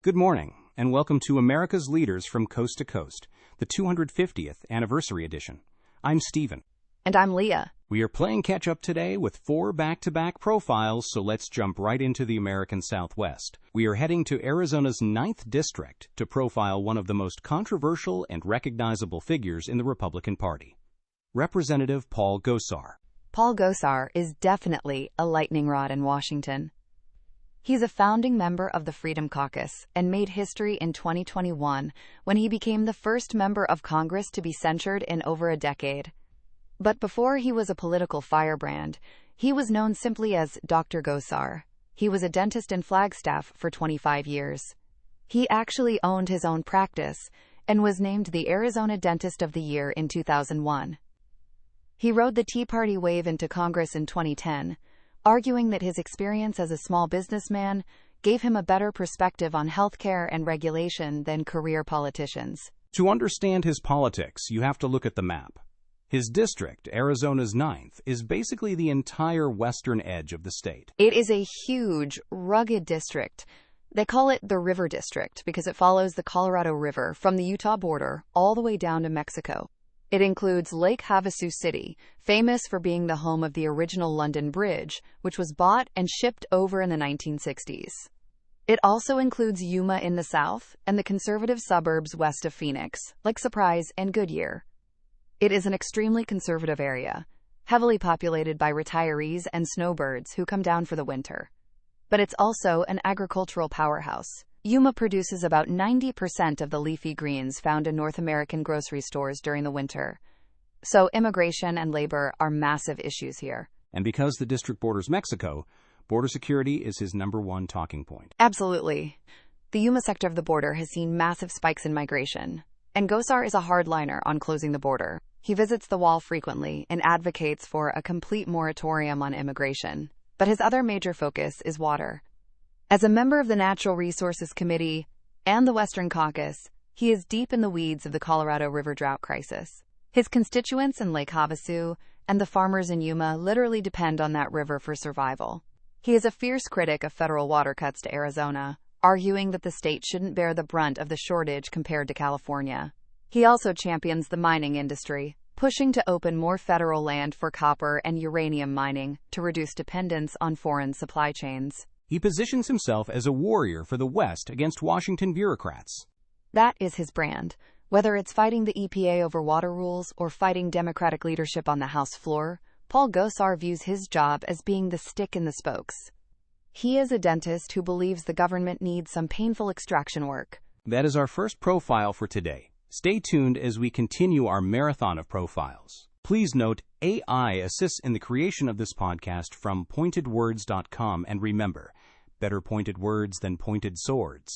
Good morning, and welcome to America's Leaders from Coast to Coast, the 250th Anniversary Edition. I'm Stephen. And I'm Leah. We are playing catch-up today with 4 back-to-back profiles, so let's jump right into the American Southwest. We are heading to Arizona's 9th District to profile one of the most controversial and recognizable figures in the Republican Party, Representative Paul Gosar. Paul Gosar is definitely a lightning rod in Washington. He's a founding member of the Freedom Caucus and made history in 2021 when he became the first member of Congress to be censured in over a decade. But before he was a political firebrand, he was known simply as Dr. Gosar. He was a dentist in Flagstaff for 25 years. He actually owned his own practice and was named the Arizona Dentist of the Year in 2001. He rode the Tea Party wave into Congress in 2010, arguing that his experience as a small businessman gave him a better perspective on healthcare and regulation than career politicians. To understand his politics, you have to look at the map. His district, Arizona's 9th, is basically the entire western edge of the state. It is a huge, rugged district. They call it the River District because it follows the Colorado River from the Utah border all the way down to Mexico. It includes Lake Havasu City, famous for being the home of the original London Bridge, which was bought and shipped over in the 1960s. It also includes Yuma in the south and the conservative suburbs west of Phoenix, like Surprise and Goodyear. It is an extremely conservative area, heavily populated by retirees and snowbirds who come down for the winter. But it's also an agricultural powerhouse. Yuma produces about 90% of the leafy greens found in North American grocery stores during the winter. So immigration and labor are massive issues here. And because the district borders Mexico, border security is his number one talking point. Absolutely. The Yuma sector of the border has seen massive spikes in migration. And Gosar is a hardliner on closing the border. He visits the wall frequently and advocates for a complete moratorium on immigration. But his other major focus is water. As a member of the Natural Resources Committee and the Western Caucus, he is deep in the weeds of the Colorado River drought crisis. His constituents in Lake Havasu and the farmers in Yuma literally depend on that river for survival. He is a fierce critic of federal water cuts to Arizona, arguing that the state shouldn't bear the brunt of the shortage compared to California. He also champions the mining industry, pushing to open more federal land for copper and uranium mining to reduce dependence on foreign supply chains. He positions himself as a warrior for the West against Washington bureaucrats. That is his brand. Whether it's fighting the EPA over water rules or fighting Democratic leadership on the House floor, Paul Gosar views his job as being the stick in the spokes. He is a dentist who believes the government needs some painful extraction work. That is our first profile for today. Stay tuned as we continue our marathon of profiles. Please note, AI assists in the creation of this podcast from pointedwords.com, and remember, better pointed words than pointed swords.